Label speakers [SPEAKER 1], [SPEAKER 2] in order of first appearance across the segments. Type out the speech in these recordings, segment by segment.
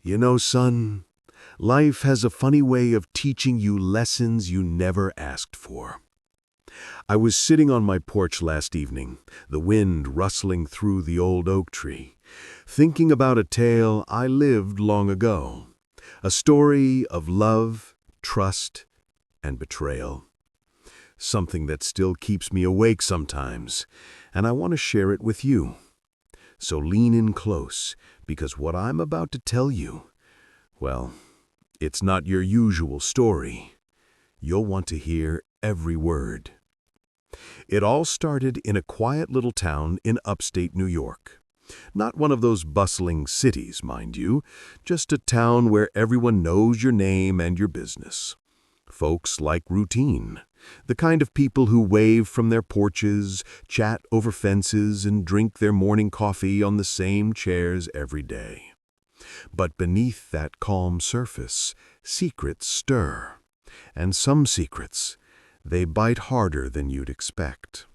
[SPEAKER 1] You know, son, life has a funny way of teaching you lessons you never asked for. I was sitting on my porch last evening, the wind rustling through the old oak tree, thinking about a tale I lived long ago, a story of love, trust, and betrayal. Something that still keeps me awake sometimes, and I want to share it with you. So lean in close, because what I'm about to tell you, well, it's not your usual story. You'll want to hear every word. It all started in a quiet little town in upstate New York. Not one of those bustling cities, mind you, just a town where everyone knows your name and your business. Folks like routine, the kind of people who wave from their porches, chat over fences, and drink their morning coffee on the same chairs every day. But beneath that calm surface, secrets stir. And some secrets, they bite harder than you'd expect.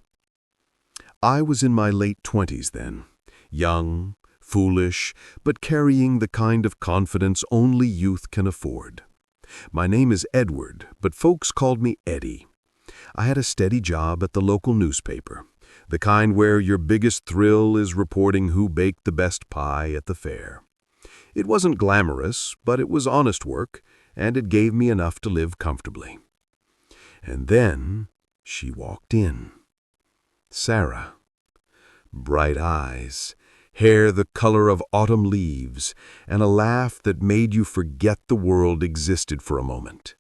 [SPEAKER 1] I was in my late 20s then, young, foolish, but carrying the kind of confidence only youth can afford. My name is Edward, but folks called me Eddie. I had a steady job at the local newspaper, the kind where your biggest thrill is reporting who baked the best pie at the fair. It wasn't glamorous, but it was honest work, and it gave me enough to live comfortably. And then she walked in. Sarah. Bright eyes, hair the color of autumn leaves, and a laugh that made you forget the world existed for a moment.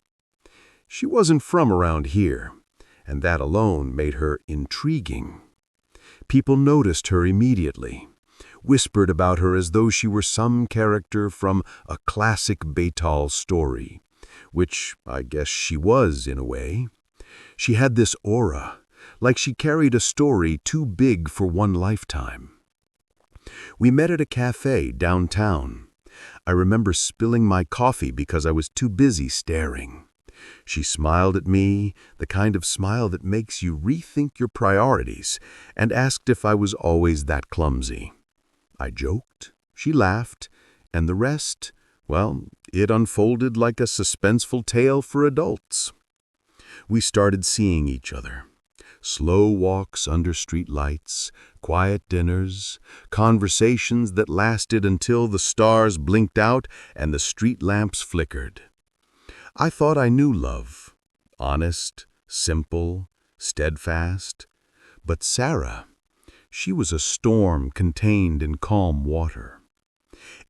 [SPEAKER 1] She wasn't from around here, and that alone made her intriguing. People noticed her immediately, whispered about her as though she were some character from a classic Baytal story, which I guess she was in a way. She had this aura, like she carried a story too big for one lifetime. We met at a cafe downtown. I remember spilling my coffee because I was too busy staring. She smiled at me, the kind of smile that makes you rethink your priorities, and asked if I was always that clumsy. I joked, she laughed, and the rest, well, it unfolded like a suspenseful tale for adults. We started seeing each other. Slow walks under street lights, quiet dinners, conversations that lasted until the stars blinked out and the street lamps flickered. I thought I knew love, honest, simple, steadfast. But Sarah, she was a storm contained in calm water.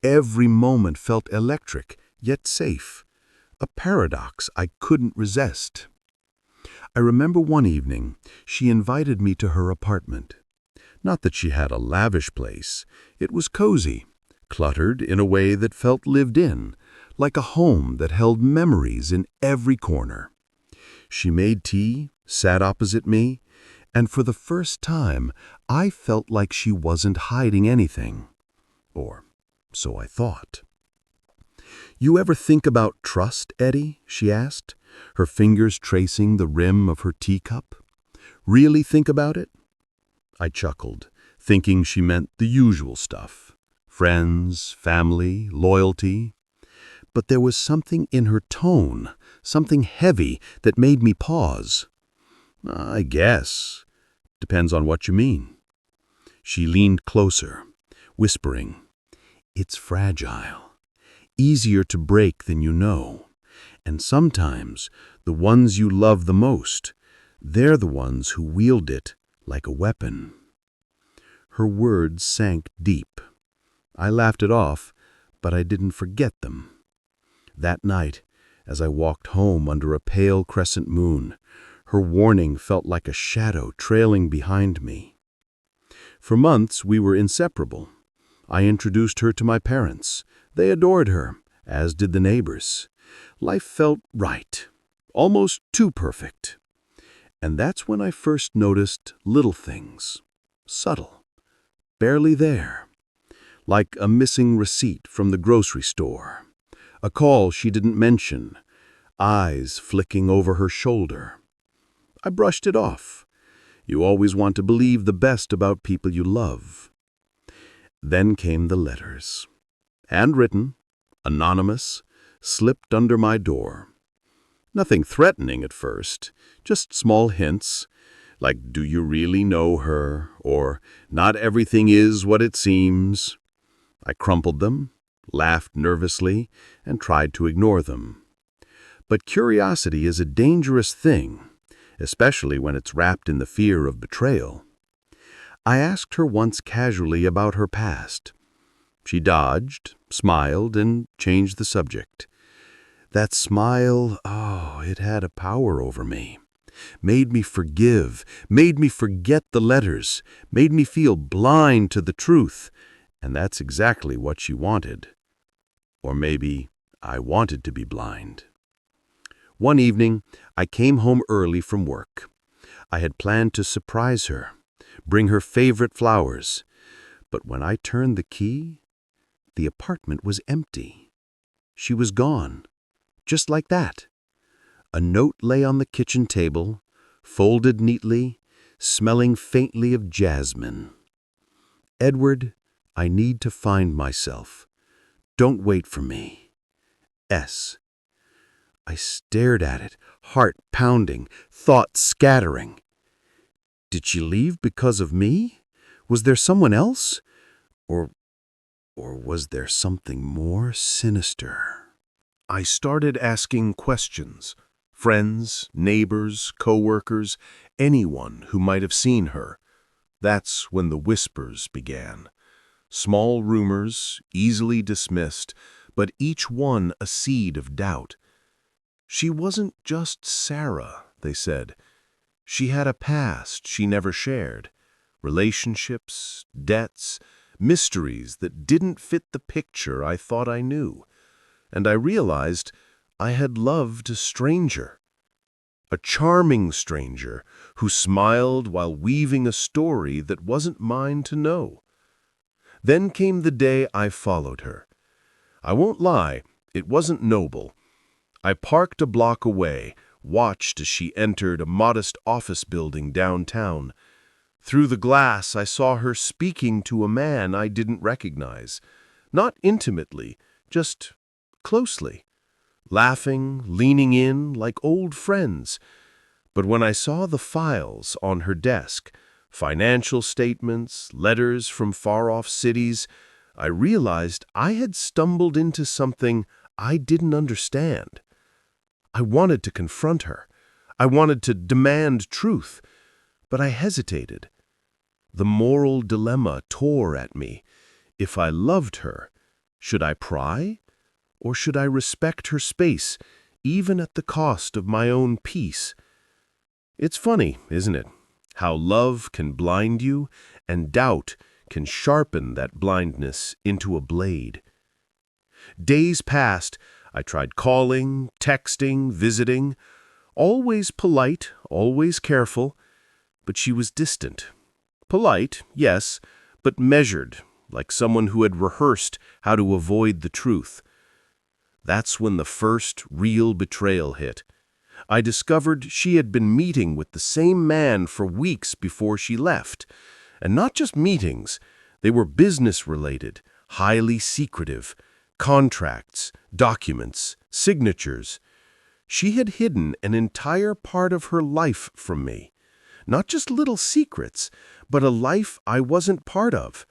[SPEAKER 1] Every moment felt electric, yet safe, a paradox I couldn't resist. I remember one evening, she invited me to her apartment. Not that she had a lavish place. It was cozy, cluttered in a way that felt lived in, like a home that held memories in every corner. She made tea, sat opposite me, and for the first time, I felt like she wasn't hiding anything. Or so I thought. "You ever think about trust, Eddie?" she asked, her fingers tracing the rim of her teacup. "Really think about it?" I chuckled, thinking she meant the usual stuff. Friends, family, loyalty. But there was something in her tone, something heavy that made me pause. "I guess. Depends on what you mean." She leaned closer, whispering, "It's fragile, easier to break than you know. And sometimes the ones you love the most, they're the ones who wield it like a weapon." Her words sank deep. I laughed it off, but I didn't forget them. That night, as I walked home under a pale crescent moon, her warning felt like a shadow trailing behind me. For months we were inseparable. I introduced her to my parents. They adored her, as did the neighbors. Life felt right, almost too perfect. And that's when I first noticed little things, subtle, barely there, like a missing receipt from the grocery store, a call she didn't mention, eyes flicking over her shoulder. I brushed it off. You always want to believe the best about people you love. Then came the letters. Handwritten, anonymous, slipped under my door. Nothing threatening at first, just small hints, like "Do you really know her?" or "Not everything is what it seems." I crumpled them, laughed nervously, and tried to ignore them. But curiosity is a dangerous thing, especially when it's wrapped in the fear of betrayal. I asked her once casually about her past. She dodged, smiled, and changed the subject. That smile, it had a power over me. Made me forgive, made me forget the letters, made me feel blind to the truth. And that's exactly what she wanted. Or maybe I wanted to be blind. One evening, I came home early from work. I had planned to surprise her, bring her favorite flowers. But when I turned the key, the apartment was empty. She was gone, just like that. A note lay on the kitchen table, folded neatly, smelling faintly of jasmine. "Edward, I need to find myself. Don't wait for me. S." I stared at it, heart pounding, thoughts scattering. Did she leave because of me? Was there someone else? Or was there something more sinister? I started asking questions. Friends, neighbors, coworkers, anyone who might have seen her. That's when the whispers began. Small rumors, easily dismissed, but each one a seed of doubt. She wasn't just Sarah, they said. She had a past she never shared. Relationships, debts, mysteries that didn't fit the picture I thought I knew. And I realized I had loved a stranger. A charming stranger who smiled while weaving a story that wasn't mine to know. Then came the day I followed her. I won't lie, it wasn't noble. I parked a block away, watched as she entered a modest office building downtown. Through the glass, I saw her speaking to a man I didn't recognize. Not intimately, just closely. Laughing, leaning in like old friends. But when I saw the files on her desk, financial statements, letters from far-off cities, I realized I had stumbled into something I didn't understand. I wanted to confront her. I wanted to demand truth, but I hesitated. The moral dilemma tore at me. If I loved her, should I pry? Or should I respect her space, even at the cost of my own peace? It's funny, isn't it, how love can blind you and doubt can sharpen that blindness into a blade. Days passed. I tried calling, texting, visiting, always polite, always careful, but she was distant. Polite, yes, but measured, like someone who had rehearsed how to avoid the truth. That's when the first real betrayal hit. I discovered she had been meeting with the same man for weeks before she left. And not just meetings, they were business-related, highly secretive. Contracts, documents, signatures. She had hidden an entire part of her life from me. Not just little secrets, but a life I wasn't part of.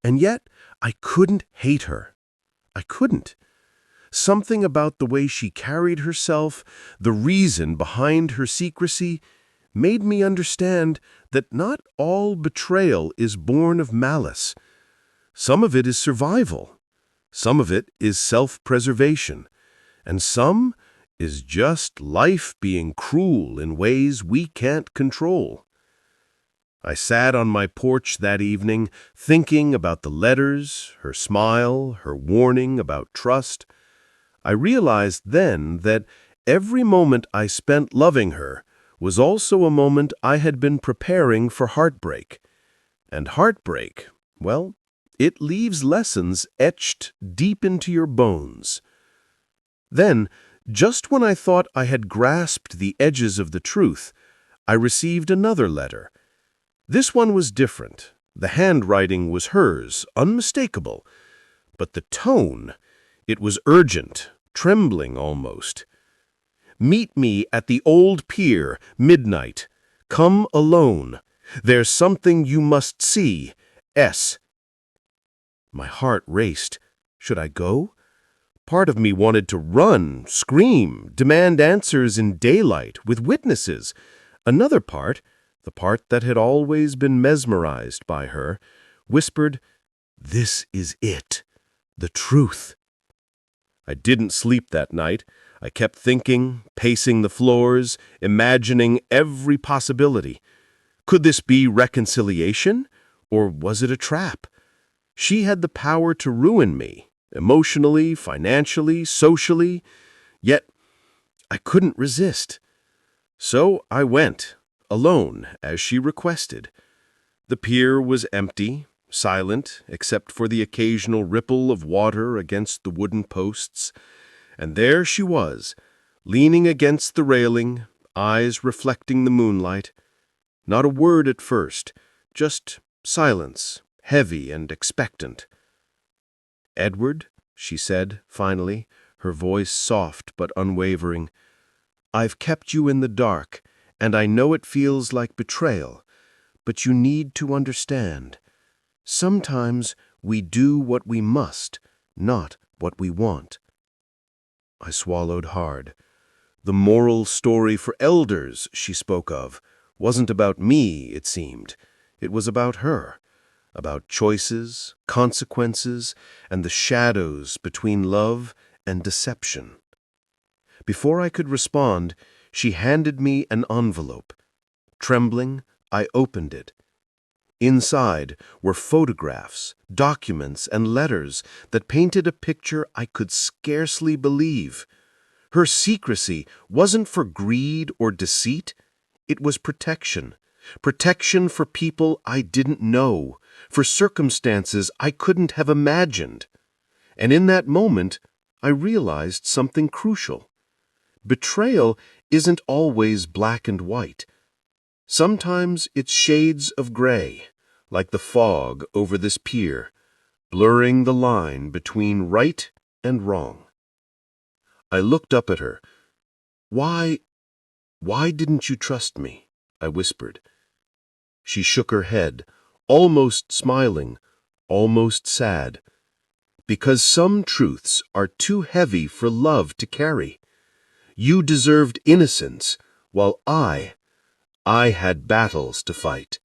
[SPEAKER 1] And yet, I couldn't hate her. I couldn't. Something about the way she carried herself, the reason behind her secrecy, made me understand that not all betrayal is born of malice. Some of it is survival. Some of it is self-preservation, and some is just life being cruel in ways we can't control. I sat on my porch that evening, thinking about the letters, her smile, her warning about trust. I realized then that every moment I spent loving her was also a moment I had been preparing for heartbreak. And heartbreak, well, it leaves lessons etched deep into your bones. Then, just when I thought I had grasped the edges of the truth, I received another letter. This one was different. The handwriting was hers, unmistakable. But the tone,
[SPEAKER 2] It was urgent, trembling almost. "Meet me at the old pier, midnight. Come alone. There's something you must see. S." My heart raced. Should I go? Part of me wanted to run, scream, demand answers in daylight, with witnesses. Another part, the part that had always been mesmerized by her, whispered, "This is it, the truth." I didn't sleep that night. I kept thinking, pacing the floors, imagining every possibility. Could this be reconciliation? Or was it a trap? She had the power to ruin me, emotionally, financially, socially, yet I couldn't resist. So I went, alone, as she requested. The pier was empty, silent, except for the occasional ripple of water against the wooden posts, and there she was, leaning against the railing, eyes reflecting the moonlight. Not a word at first, just silence, heavy and expectant. "Edward," she said, finally, her voice soft but unwavering, "I've kept you in the dark, and I know it feels like betrayal, but you need to understand. Sometimes we do what we must, not what we want." I swallowed hard. The moral story for elders she spoke of wasn't about me, it seemed. It was about her, about choices, consequences, and the shadows between love and deception. Before I could respond, she handed me an envelope. Trembling, I opened it. Inside were photographs, documents, and letters that painted a picture I could scarcely believe. Her secrecy wasn't for greed or deceit. It was protection. Protection for people I didn't know, for circumstances I couldn't have imagined. And in that moment, I realized something crucial. Betrayal isn't always black and white. Sometimes it's shades of gray, like the fog over this pier, blurring the line between right and wrong. I looked up at her. Why didn't you trust me?" I whispered. She shook her head, almost smiling, almost sad. "Because some truths are too heavy for love to carry. You deserved innocence, while I had battles to fight."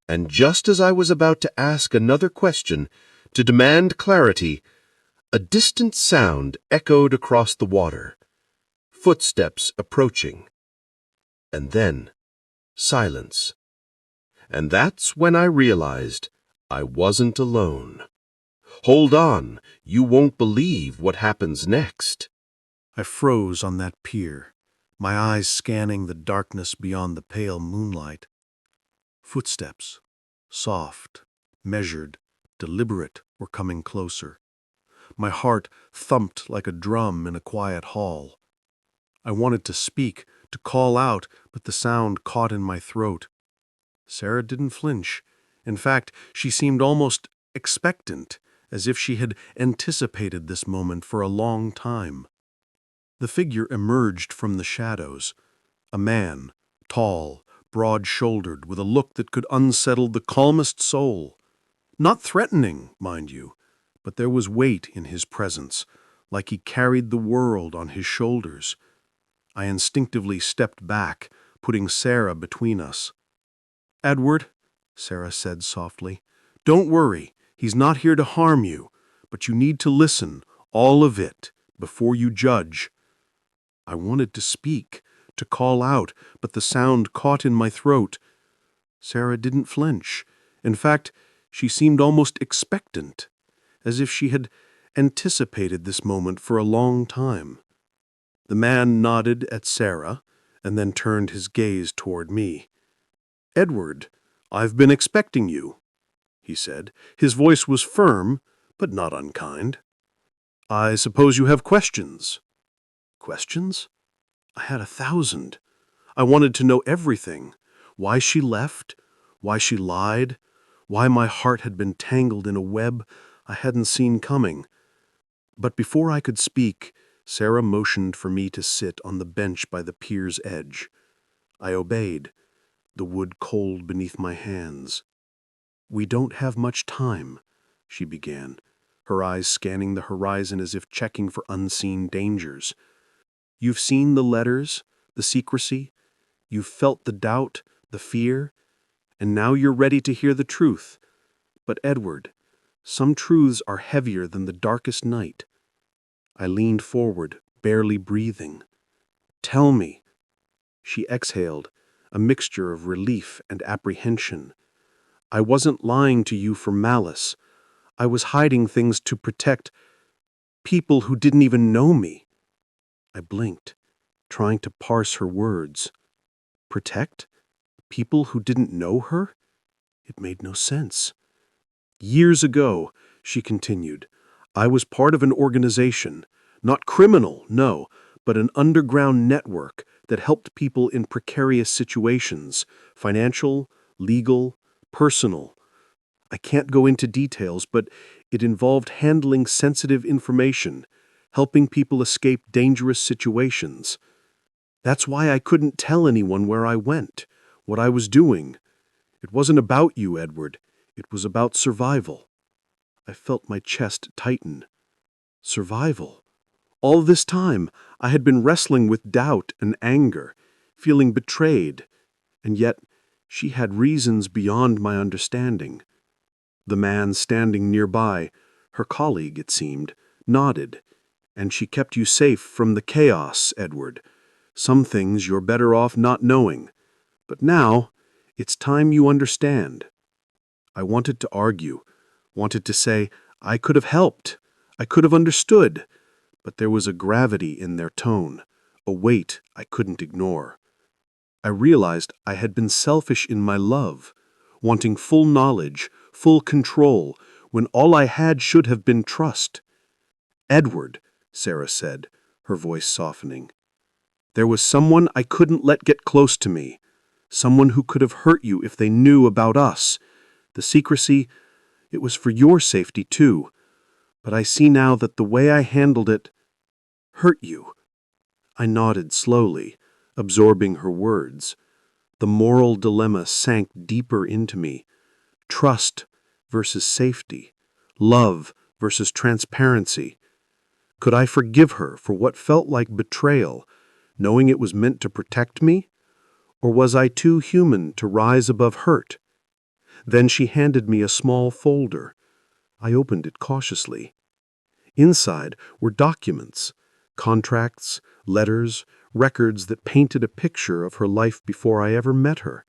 [SPEAKER 2] And just as I was about to ask another question, to demand clarity, a distant sound echoed across the water. Footsteps approaching. And then, silence. And that's when I realized I wasn't alone. "Hold on, you won't believe what happens next."
[SPEAKER 1] I froze on that pier, my eyes scanning the darkness beyond the pale moonlight. Footsteps, soft, measured, deliberate, were coming closer. My heart thumped like a drum in a quiet hall. I wanted to speak, to call out, but the sound caught in my throat. Sarah didn't flinch. In fact, she seemed almost expectant, as if she had anticipated this moment for a long time. The figure emerged from the shadows. A man, tall, broad-shouldered, with a look that could unsettle the calmest soul. Not threatening, mind you, but there was weight in his presence, like he carried the world on his shoulders. I instinctively stepped back, putting Sarah between us. "Edward," Sarah said softly, "don't worry. He's not here to harm you, but you need to listen, all of it, before you judge." I wanted to speak, to call out, but the sound caught in my throat. Sarah didn't flinch. In fact, she seemed almost expectant, as if she had anticipated this moment for a long time. The man nodded at Sarah, and then turned his gaze toward me. "Edward, I've been expecting you," he said. His voice was firm, but not unkind. "I suppose you have questions." Questions? I had 1,000. I wanted to know everything. Why she left, why she lied, why my heart had been tangled in a web I hadn't seen coming.
[SPEAKER 2] But before I could speak, Sarah motioned for me to sit on the bench by the pier's edge. I obeyed, the wood cold beneath my hands. "We don't have much time," she began, her eyes scanning the horizon as if checking for unseen dangers. "You've seen the letters, the secrecy, you've felt the doubt, the fear, and now you're ready to hear the truth. But Edward, some truths are heavier than the darkest night." I leaned forward, barely breathing. "Tell me." She exhaled, a mixture of relief and apprehension. "I wasn't lying to you for malice. I was hiding things to protect people who didn't even know me." I blinked, trying to parse her words. Protect? People who didn't know her? It made no sense. "Years ago," she continued, "I was part of an organization, not criminal, no, but an underground network that helped people in precarious situations, financial, legal, personal. I can't go into details, but it involved handling sensitive information, helping people escape dangerous situations. That's why I couldn't tell anyone where I went, what I was doing. It wasn't about you, Edward. It was about survival." I felt my chest tighten. Survival. All this time, I had been wrestling with doubt and anger, feeling betrayed, and yet she had reasons beyond my understanding. The man standing nearby, her colleague it seemed, nodded. "And she kept you safe from the chaos, Edward. Some things you're better off not knowing. But now, it's time you understand." I wanted to argue, wanted to say, I could have helped, I could have understood, but there was a gravity in their tone, a weight I couldn't ignore. I realized I had been selfish in my love, wanting full knowledge, full control, when all I had should have been trust. "Edward," Sarah said, her voice softening, "there was someone I couldn't let get close to me, someone who could have hurt you if they knew about us. The secrecy, it was for your safety too, but I see now that the way I handled it hurt you." I nodded slowly, absorbing her words. The moral dilemma sank deeper into me. Trust versus safety, love versus transparency. Could I forgive her for what felt like betrayal, knowing it was meant to protect me? Or was I too human to rise above hurt? Then she handed me a small folder. I opened it cautiously. Inside were documents, contracts, letters, records that painted a picture of her life before I ever met her.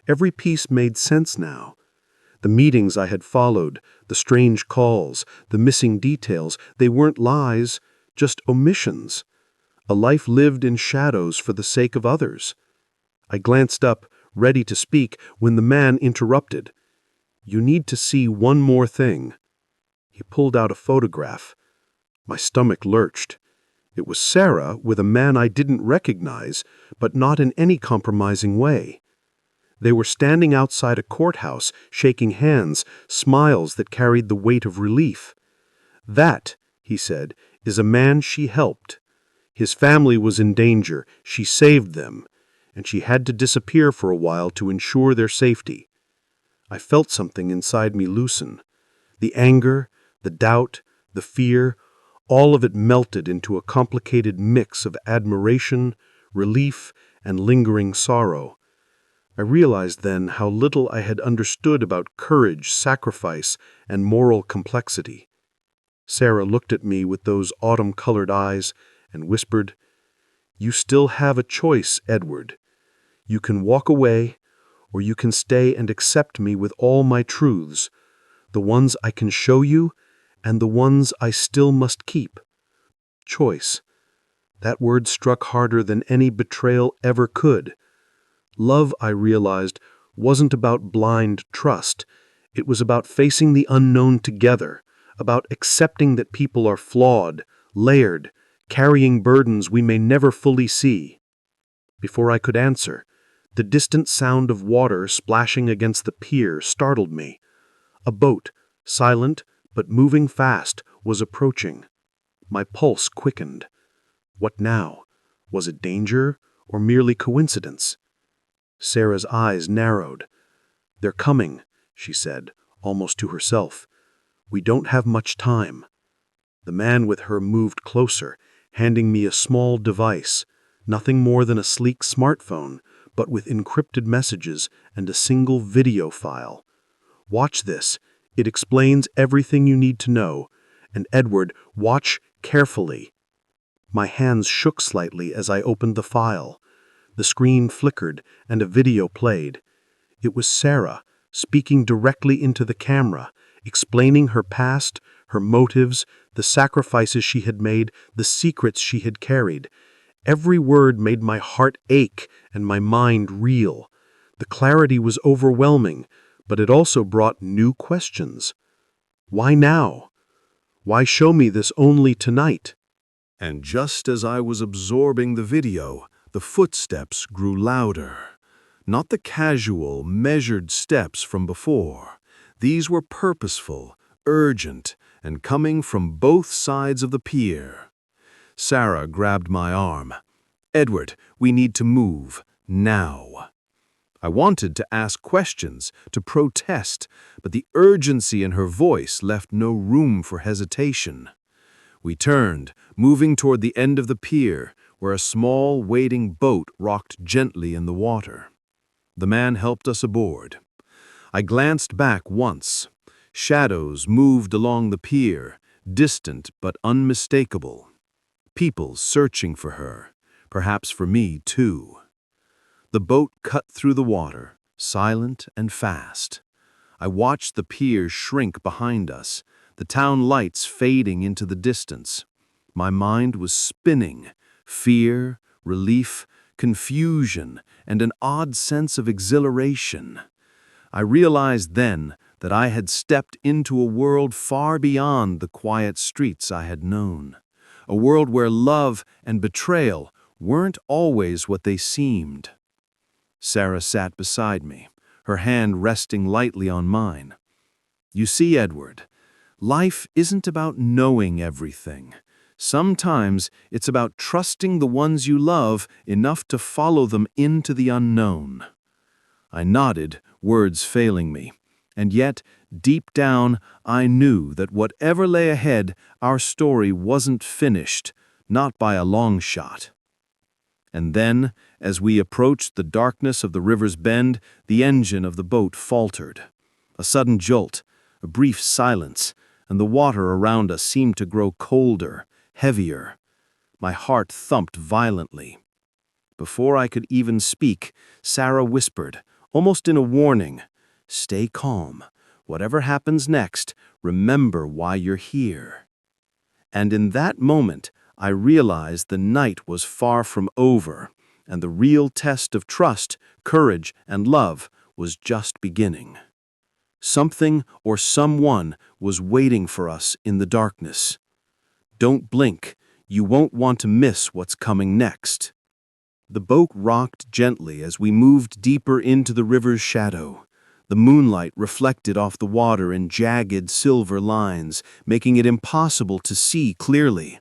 [SPEAKER 2] Every piece made sense now. The meetings I had followed, the strange calls, the missing details, they weren't lies, just omissions. A life lived in shadows for the sake of others. I glanced up, ready to speak, when the man interrupted. "You need to see one more thing." He pulled out a photograph. My stomach lurched. It was Sarah with a man I didn't recognize, but not in any compromising way. They were standing outside a courthouse, shaking hands, smiles that carried the weight of relief. "That," he said, "is a man she helped. His family was in danger, she saved them, and she had to disappear for a while to ensure their safety." I felt something inside me loosen. The anger, the doubt, the fear, all of it melted into a complicated mix of admiration, relief, and lingering sorrow. I realized then how little I had understood about courage, sacrifice, and moral complexity. Sarah looked at me with those autumn-colored eyes and whispered, "You still have a choice, Edward. You can walk away, or you can stay and accept me with all my truths, the ones I can show you and the ones I still must keep." Choice. That word struck harder than any betrayal ever could. Love, I realized, wasn't about blind trust. It was about facing the unknown together, about accepting that people are flawed, layered, carrying burdens we may never fully see. Before I could answer, the distant sound of water splashing against the pier startled me. A boat, silent but moving fast, was approaching. My pulse quickened. What now? Was it danger or merely coincidence? Sarah's eyes narrowed. "They're coming," she said, almost to herself. "We don't have much time." The man with her moved closer, handing me a small device, nothing more than a sleek smartphone, but with encrypted messages and a single video file. "Watch this. It explains everything you need to know. And Edward, watch carefully." My hands shook slightly as I opened the file. The screen flickered and a video played. It was Sarah, speaking directly into the camera, explaining her past, her motives, the sacrifices she had made, the secrets she had carried. Every word made my heart ache and my mind reel. The clarity was overwhelming, but it also brought new questions. Why now? Why show me this only tonight?
[SPEAKER 1] And just as I was absorbing the video, the footsteps grew louder. Not the casual, measured steps from before. These were purposeful, urgent, and coming from both sides of the pier. Sarah grabbed my arm. "Edward, we need to move, now." I wanted to ask questions, to protest, but the urgency in her voice left no room for hesitation. We turned, moving toward the end of the pier, where a small, waiting boat rocked gently in the water. The man helped us aboard. I glanced back once. Shadows moved along the pier, distant but unmistakable. People searching for her, perhaps for me too. The boat cut through the water, silent and fast. I watched the pier shrink behind us, the town lights fading into the distance. My mind was spinning, fear, relief, confusion, and an odd sense of exhilaration. I realized then that I had stepped into a world far beyond the quiet streets I had known, a world where love and betrayal weren't always what they seemed. Sarah sat beside me, her hand resting lightly on mine. "You see, Edward, life isn't about knowing everything. Sometimes it's about trusting the ones you love enough to follow them into the unknown." I nodded, words failing me, and yet, deep down, I knew that whatever lay ahead, our story wasn't finished, not by a long shot. And then, as we approached the darkness of the river's bend, the engine of the boat faltered. A sudden jolt, a brief silence, and the water around us seemed to grow colder, heavier. My heart thumped violently. Before I could even speak, Sarah whispered, almost in a warning, "Stay calm. Whatever happens next, remember why you're here." And in that moment, I realized the night was far from over, and the real test of trust, courage, and love was just beginning. Something or someone was waiting for us in the darkness. Don't blink. You won't want to miss what's coming next. The boat rocked gently as we moved deeper into the river's shadow. The moonlight reflected off the water in jagged silver lines, making it impossible to see clearly.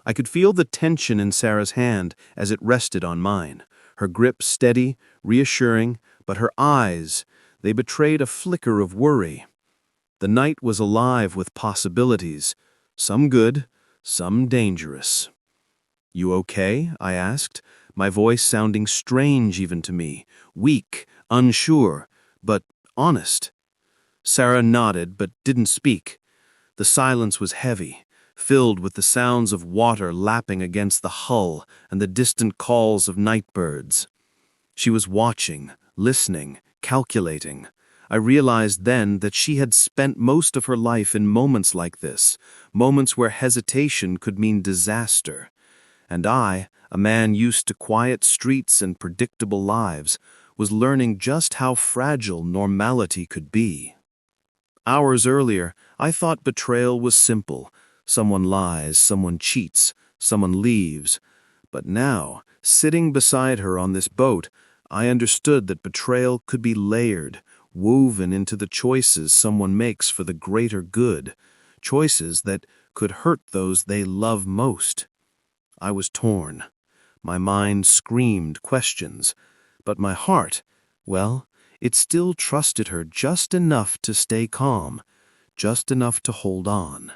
[SPEAKER 1] I could feel the tension in Sarah's hand as it rested on mine, her grip steady, reassuring, but her eyes, they betrayed a flicker of worry. The night was alive with possibilities, some good, some dangerous. "You okay?" I asked, my voice sounding strange even to me, weak, unsure, but honest. Sarah nodded but didn't speak. The silence was heavy, filled with the sounds of water lapping against the hull and the distant calls of night birds. She was watching, listening, calculating. I realized then that she had spent most of her life in moments like this, moments where hesitation could mean disaster. And I, a man used to quiet streets and predictable lives, was learning just how fragile normality could be. Hours earlier, I thought betrayal was simple. Someone lies, someone cheats, someone leaves. But now, sitting beside her on this boat, I understood that betrayal could be layered, woven into the choices someone makes for the greater good, choices that
[SPEAKER 2] could hurt those they love most. I was torn. My mind screamed questions, but my heart, well, it still trusted her just enough to stay calm, just enough to hold on.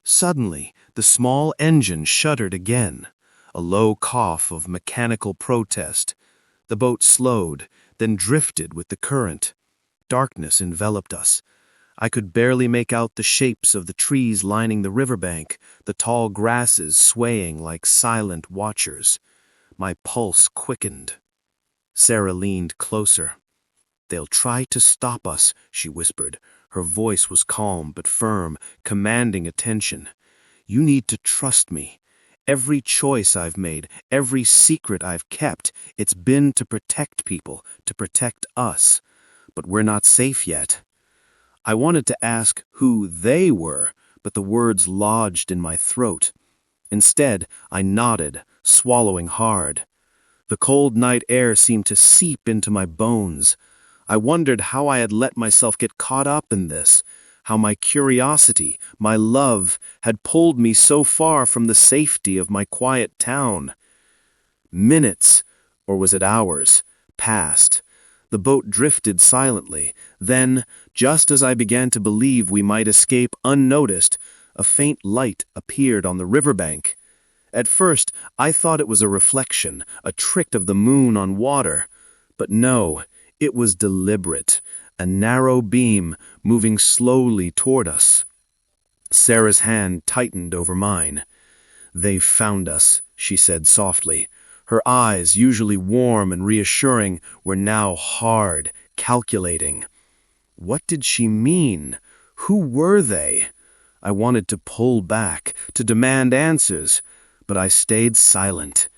[SPEAKER 2] Suddenly, the small engine shuddered again, a low cough of mechanical protest. The boat slowed, then drifted with the current. Darkness enveloped us. I could barely make out the shapes of the trees lining the riverbank, the tall grasses swaying like silent watchers. My pulse quickened. Sarah leaned closer. "They'll try to stop us," she whispered. Her voice was calm but firm, commanding attention. "You need to trust me. Every choice I've made, every secret I've kept, it's been to protect people, to protect us. But we're not safe yet." I wanted to ask who they were, but the words lodged in my throat. Instead, I nodded, swallowing hard. The cold night air seemed to seep into my bones. I wondered how I had let myself get caught up in this, how my curiosity, my love, had pulled me so far from the safety of my quiet town. Minutes, or was it hours, passed. The boat drifted silently. Then, just as I began to believe we might escape unnoticed, a faint light appeared on the riverbank. At first, I thought it was a reflection, a trick of the moon on water. But no, it was deliberate, a narrow beam moving slowly toward us. Sarah's hand tightened over mine. "They've found us," she said softly. Her eyes, usually warm and reassuring, were now hard, calculating. What did she mean? Who were they? I wanted to pull back, to demand answers, but I stayed silent.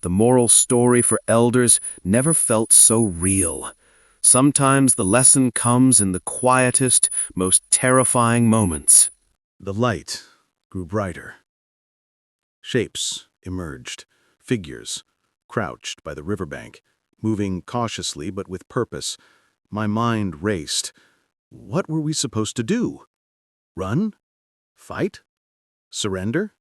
[SPEAKER 2] The moral story for elders never felt so real. Sometimes the lesson comes in the quietest, most terrifying moments.
[SPEAKER 1] The light grew brighter. Shapes emerged, figures crouched by the riverbank, moving cautiously but with purpose. My mind raced. What were we supposed to do? Run? Fight? Surrender?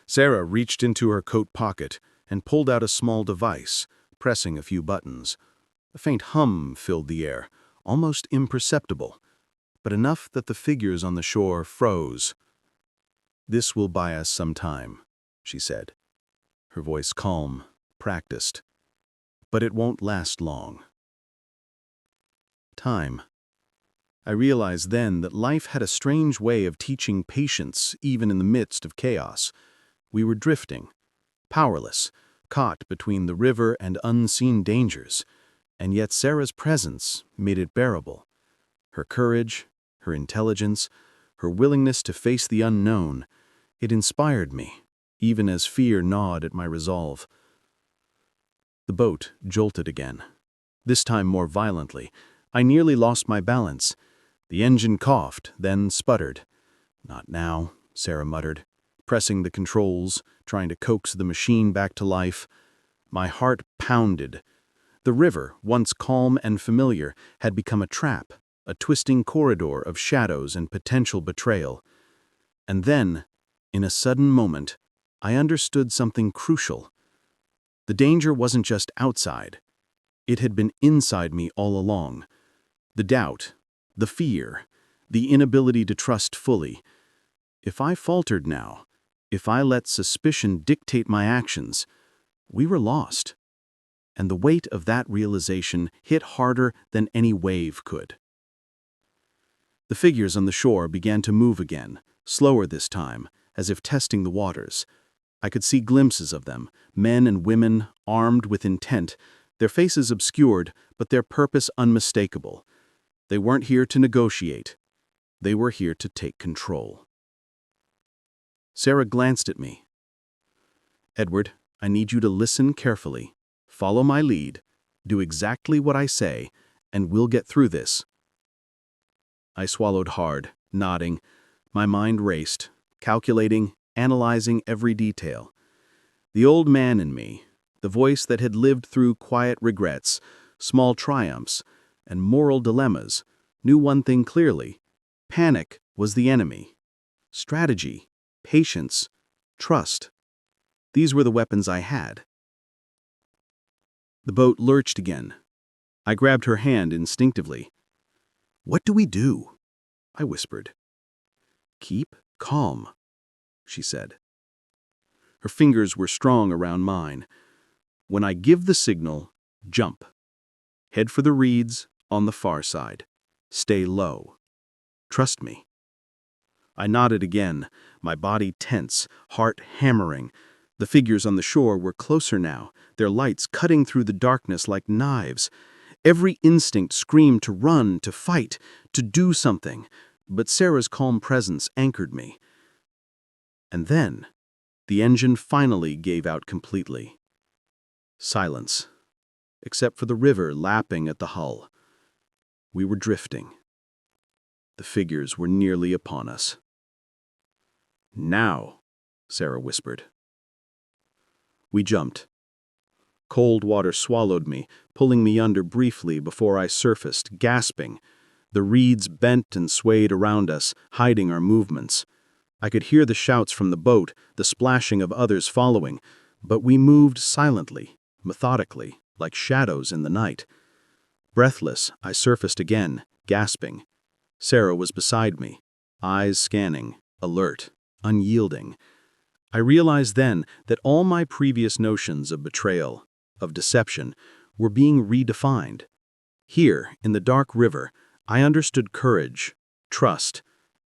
[SPEAKER 1] Sarah reached into her coat pocket and pulled out a small device, pressing a few buttons. A faint hum filled the air, almost imperceptible, but enough that the figures on the shore froze. "This will buy us some time," she said, her voice calm, practiced. "But it won't last long." Time. I realized then that life had a strange way of teaching patience even in the midst of chaos. We were drifting, powerless, caught between the river and unseen dangers, and yet Sarah's presence made it bearable. Her courage, her intelligence, her willingness to face the unknown, it inspired me, even as fear gnawed at my resolve. The boat jolted again, this time more violently. I nearly lost my balance. The engine coughed, then sputtered. "Not now," Sarah muttered, pressing the controls, trying to coax the machine back to life. My heart pounded. The river, once calm and familiar, had become a trap, a twisting corridor of shadows and potential betrayal. And then, in a sudden moment, I understood something crucial. The danger wasn't just outside. It had been inside me all along. The doubt, the fear, the inability to trust fully. If I faltered now, if I let suspicion dictate my actions, we were lost. And the weight of that realization hit harder than any wave could. The figures on the shore began to move again, slower this time, as if testing the waters. I could see glimpses of them, men and women, armed with intent, their faces obscured, but their purpose unmistakable. They weren't here to negotiate. They were here to take control. Sarah glanced at me. "Edward, I need you to listen carefully. Follow my lead. Do exactly what I say, and we'll get through this." I swallowed hard, nodding. My mind raced, calculating, analyzing every detail. The old man in me, the voice that had lived through quiet regrets, small triumphs, and moral dilemmas, knew one thing clearly: panic was the enemy.
[SPEAKER 3] strategy, patience, trust. These were the weapons I had. The boat lurched again. I grabbed her hand instinctively. "What do we do?" I whispered. "Keep calm," she said. Her fingers were strong around mine. "When I give the signal, jump. Head for the reeds on the far side. Stay low. Trust me." I nodded again, my body tense, heart hammering. The figures on the shore were closer now, their lights cutting through the darkness like knives. Every instinct screamed to run, to fight, to do something, but Sarah's calm presence anchored me. And then, the engine finally gave out completely. Silence, except for the river lapping at the hull. We were drifting. The figures were nearly upon us. "Now," Sarah whispered. We jumped. Cold water swallowed me, pulling me under briefly before I surfaced, gasping. The reeds bent and swayed around us, hiding our movements. I could hear the shouts from the boat, the splashing of others following, but we moved silently, methodically, like shadows in the night. Breathless, I surfaced again, gasping. Sarah was beside me, eyes scanning, alert, unyielding. I realized then that all my previous notions of betrayal, of deception, were being redefined. Here, in the dark river, I understood courage, trust,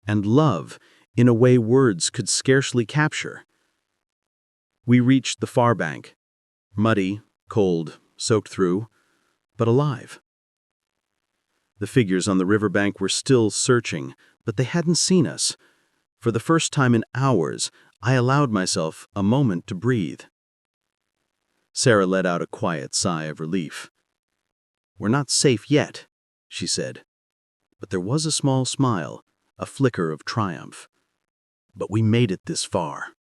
[SPEAKER 3] and love in a way words could scarcely capture. We reached the far bank, muddy, cold, soaked through, but alive. The figures on the riverbank were still searching, but they hadn't seen us. For the first time in hours, I allowed myself a moment to breathe. Sarah let out a quiet sigh of relief. "We're not safe yet," she said. But there was a small smile, a flicker of triumph. "But we made it this far."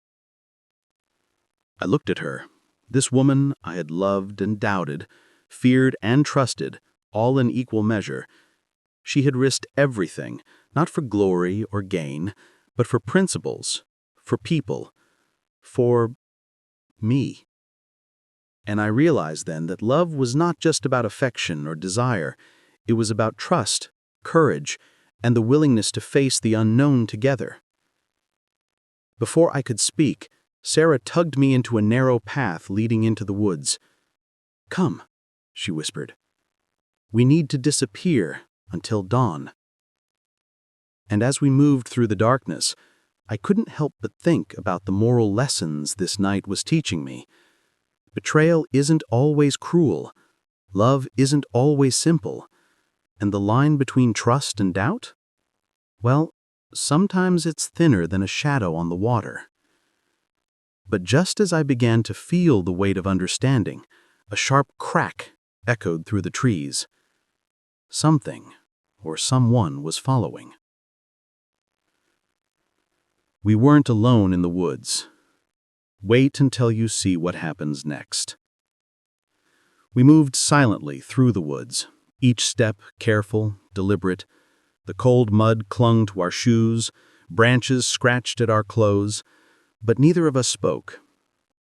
[SPEAKER 3] I looked at her, this woman I had loved and doubted, feared and trusted, all in equal measure. She had risked everything, not for glory or gain, but for principles, for people, for me. And I realized then that love was not just about affection or desire. It was about trust, courage, and the willingness to face the unknown together. Before I could speak, Sarah tugged me into a narrow path leading into the woods. "Come," she whispered. "We need to disappear until dawn." And as we moved through the darkness, I couldn't help but think about the moral lessons this night was teaching me. Betrayal isn't always cruel. Love isn't always simple. And the line between trust and doubt? Well, sometimes it's thinner than a shadow on the water. But just as I began to feel the weight of understanding, a sharp crack echoed through the trees. Something or someone was following. We weren't alone in the woods. Wait until you see what happens next. We moved silently through the woods, each step careful, deliberate. The cold mud clung to our shoes, branches scratched at our clothes, but neither of us spoke.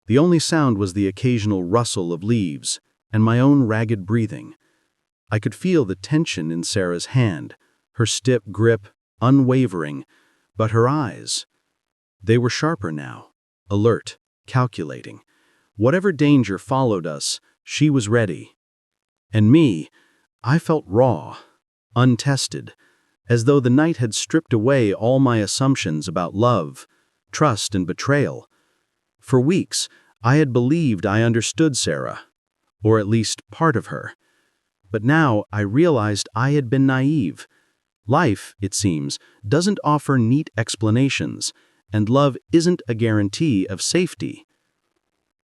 [SPEAKER 3] The only sound was the occasional rustle of leaves and my own ragged breathing. I could feel the tension in Sarah's hand, her stiff grip, unwavering, but her eyes, they were sharper now, alert, calculating. Whatever danger followed us, she was ready. And me, I felt raw, untested, as though the night had stripped away all my assumptions about love, trust, and betrayal. For weeks, I had believed I understood Sarah, or at least part of her. But now I realized I had been naive. Life, it seems, doesn't offer neat explanations, and love isn't a guarantee of safety.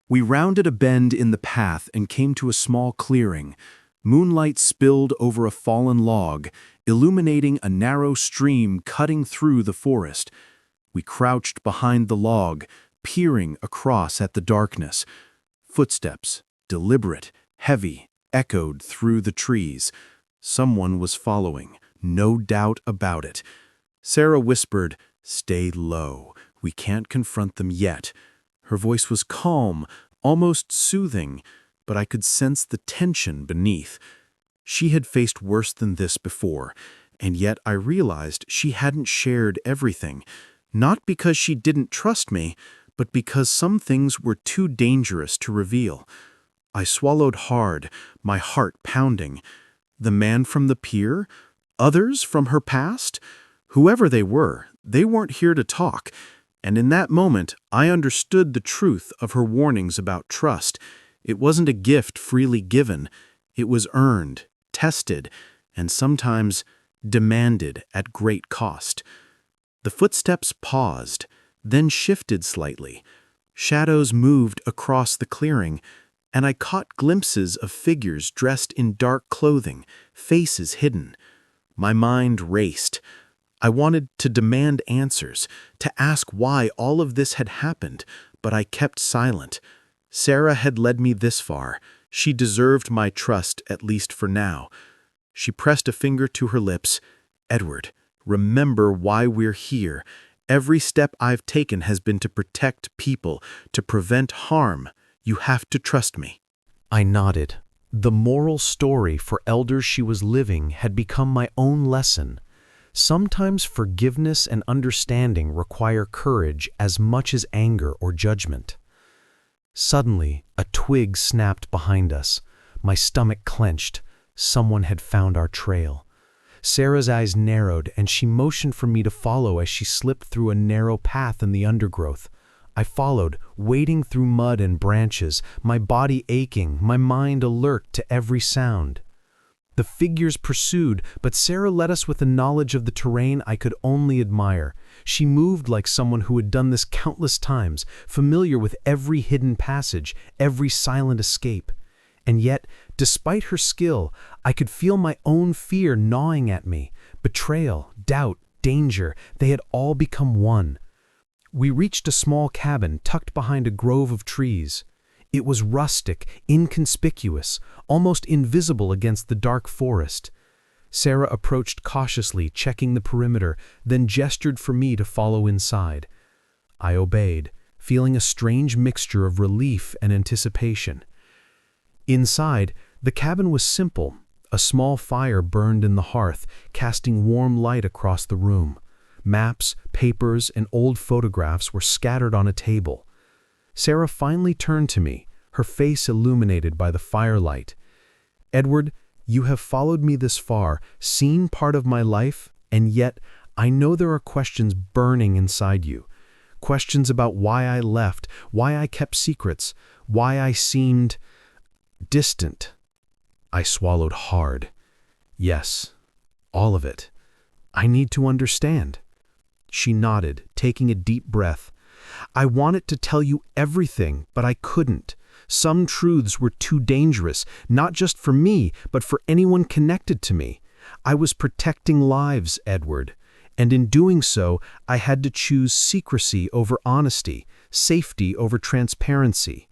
[SPEAKER 4] We rounded a bend in the path and came to a small clearing. Moonlight spilled over a fallen log, illuminating a narrow stream cutting through the forest. We crouched behind the log, peering across at the darkness. Footsteps, deliberate, heavy, echoed through the trees. Someone was following, no doubt about it. Sarah whispered, Stay low. We can't confront them yet. Her voice was calm, almost soothing, but I could sense the tension beneath. She had faced worse than this before, and yet I realized she hadn't shared everything, not because she didn't trust me, but because some things were too dangerous to reveal. I swallowed hard, my heart pounding. The man from the pier? Others from her past? Whoever they weren't here to talk, and in that moment I understood the truth of her warnings about trust. It wasn't a gift freely given. It was earned, tested, and sometimes demanded at great cost. The footsteps paused, then shifted slightly. Shadows moved across the clearing, and I caught glimpses of figures dressed in dark clothing, faces hidden. My mind raced. I wanted to demand answers, to ask why all of this had happened, but I kept silent. Sarah had led me this far. She deserved my trust, at least for now. She pressed a finger to her lips. Edward, remember why we're here. Every step I've taken has been to protect people, to prevent harm. You have to trust me.
[SPEAKER 5] I nodded. The moral story for elders she was living had become my own lesson. Sometimes forgiveness and understanding require courage as much as anger or judgment. Suddenly, a twig snapped behind us. My stomach clenched. Someone had found our trail. Sarah's eyes narrowed, and she motioned for me to follow as she slipped through a narrow path in the undergrowth. I followed, wading through mud and branches, my body aching, my mind alert to every sound. The figures pursued, but Sarah led us with a knowledge of the terrain I could only admire. She moved like someone who had done this countless times, familiar with every hidden passage, every silent escape. And yet, despite her skill, I could feel my own fear gnawing at me. Betrayal, doubt, danger, they had all become one. We reached a small cabin tucked behind a grove of trees. It was rustic, inconspicuous, almost invisible against the dark forest. Sarah approached cautiously, checking the perimeter, then gestured for me to follow inside. I obeyed, feeling a strange mixture of relief and anticipation. Inside, the cabin was simple. A small fire burned in the hearth, casting warm light across the room. Maps, papers, and old photographs were scattered on a table. Sarah finally turned to me, her face illuminated by the firelight. Edward, you have followed me this far, seen part of my life, and yet I know there are questions burning inside you. Questions about why I left, why I kept secrets, why I seemed distant. I swallowed hard. Yes, all of it. I need to understand. She nodded, taking a deep breath. I wanted to tell you everything, but I couldn't. Some truths were too dangerous, not just for me, but for anyone connected to me. I was protecting lives, Edward, and in doing so, I had to choose secrecy over honesty, safety over transparency.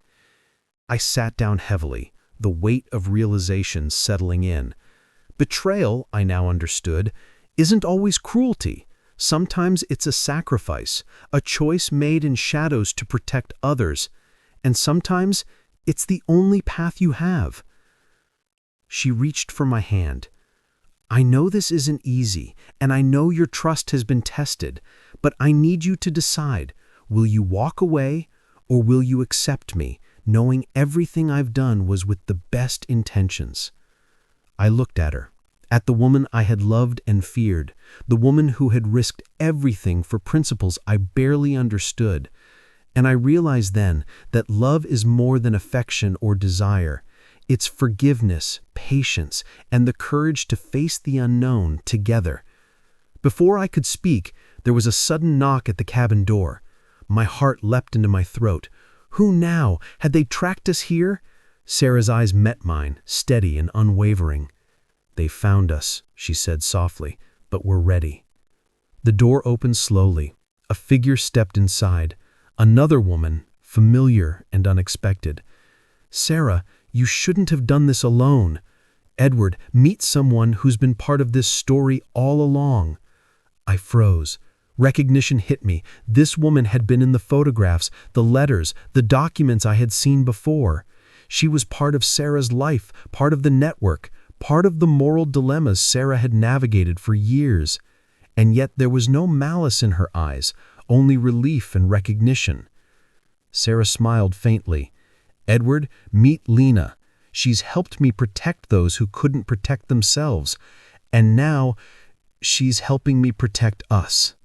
[SPEAKER 5] I sat down heavily, the weight of realization settling in. Betrayal, I now understood, isn't always cruelty. Sometimes it's a sacrifice, a choice made in shadows to protect others, and sometimes it's the only path you have. She reached for my hand. I know this isn't easy, and I know your trust has been tested, but I need you to decide, will you walk away, or will you accept me, knowing everything I've done was with the best intentions? I looked at her. At the woman I had loved and feared, the woman who had risked everything for principles I barely understood. And I realized then that love is more than affection or desire. It's forgiveness, patience, and the courage to face the unknown together. Before I could speak, there was a sudden knock at the cabin door. My heart leapt into my throat. Who now? Had they tracked us here? Sarah's eyes met mine, steady and unwavering. They found us, she said softly, but we're ready. The door opened slowly. A figure stepped inside. Another woman, familiar and unexpected. Sarah, you shouldn't have done this alone. Edward, meet someone who's been part of this story all along. I froze. Recognition hit me. This woman had been in the photographs, the letters, the documents I had seen before. She was part of Sarah's life, part of the network, part of the moral dilemmas Sarah had navigated for years. And yet there was no malice in her eyes, only relief and recognition. Sarah smiled faintly. "Edward, meet Lena. She's helped me protect those who couldn't protect themselves. And now, she's helping me protect us."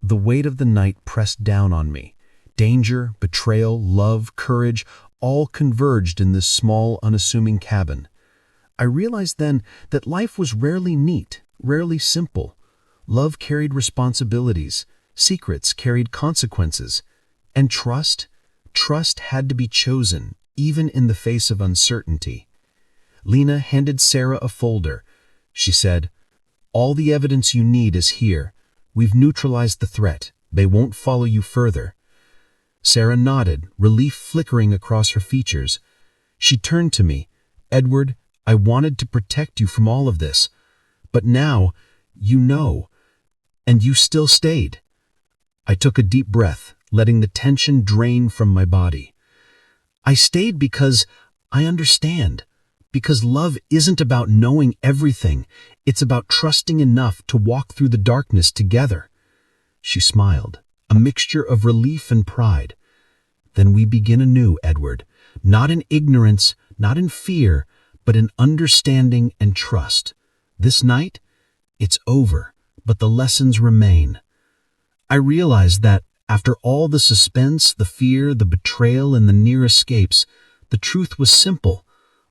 [SPEAKER 5] The weight of the night pressed down on me. Danger, betrayal, love, courage, all converged in this small, unassuming cabin. I realized then that life was rarely neat, rarely simple. Love carried responsibilities, secrets carried consequences, and trust had to be chosen, even in the face of uncertainty. Lena handed Sarah a folder. She said, "All the evidence you need is here. We've neutralized the threat. They won't follow you further." Sarah nodded, relief flickering across her features. She turned to me. "Edward, I wanted to protect you from all of this. But now, you know. And you still stayed." I took a deep breath, letting the tension drain from my body. "I stayed because I understand. Because love isn't about knowing everything. It's about trusting enough to walk through the darkness together." She smiled, a mixture of relief and pride. "Then we begin anew, Edward. Not in ignorance, not in fear, but in understanding and trust. This night, it's over, but the lessons remain." I realized that, after all the suspense, the fear, the betrayal, and the near escapes, the truth was simple.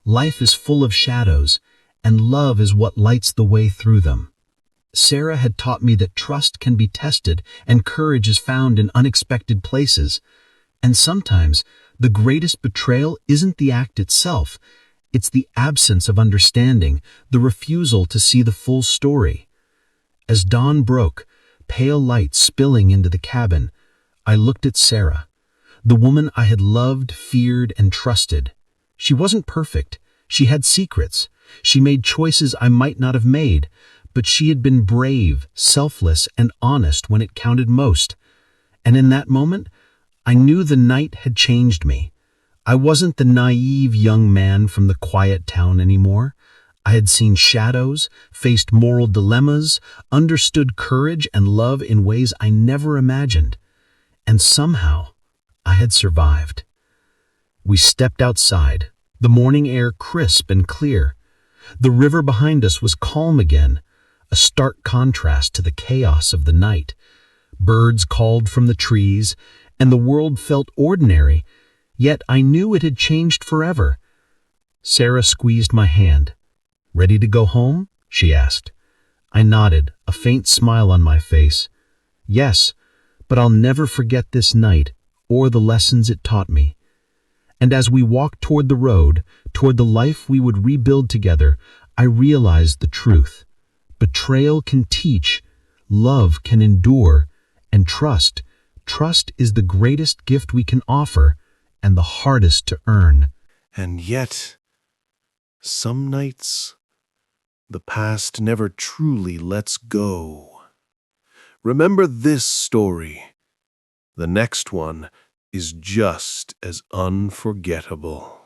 [SPEAKER 5] Life is full of shadows, and love is what lights the way through them. Sarah had taught me that trust can be tested and courage is found in unexpected places. And sometimes, the greatest betrayal isn't the act itself. It's the absence of understanding, the refusal to see the full story. As dawn broke, pale light spilling into the cabin, I looked at Sarah, the woman I had loved, feared, and trusted. She wasn't perfect. She had secrets. She made choices I might not have made, but she had been brave, selfless, and honest when it counted most. And in that moment, I knew the night had changed me. I wasn't the naive young man from the quiet town anymore. I had seen shadows, faced moral dilemmas, understood courage and love in ways I never imagined. And somehow, I had survived. We stepped outside, the morning air crisp and clear. The river behind us was calm again, a stark contrast to the chaos of the night. Birds called from the trees, and the world felt ordinary, yet I knew it had changed forever. Sarah squeezed my hand. "Ready to go home?" she asked. I nodded, a faint smile on my face. "Yes, but I'll never forget this night or the lessons it taught me." And as we walked toward the road, toward the life we would rebuild together, I realized the truth. Betrayal can teach, love can endure, and trust is the greatest gift we can offer and the hardest to earn.
[SPEAKER 2] And yet, some nights, the past never truly lets go. Remember this story. The next one is just as unforgettable.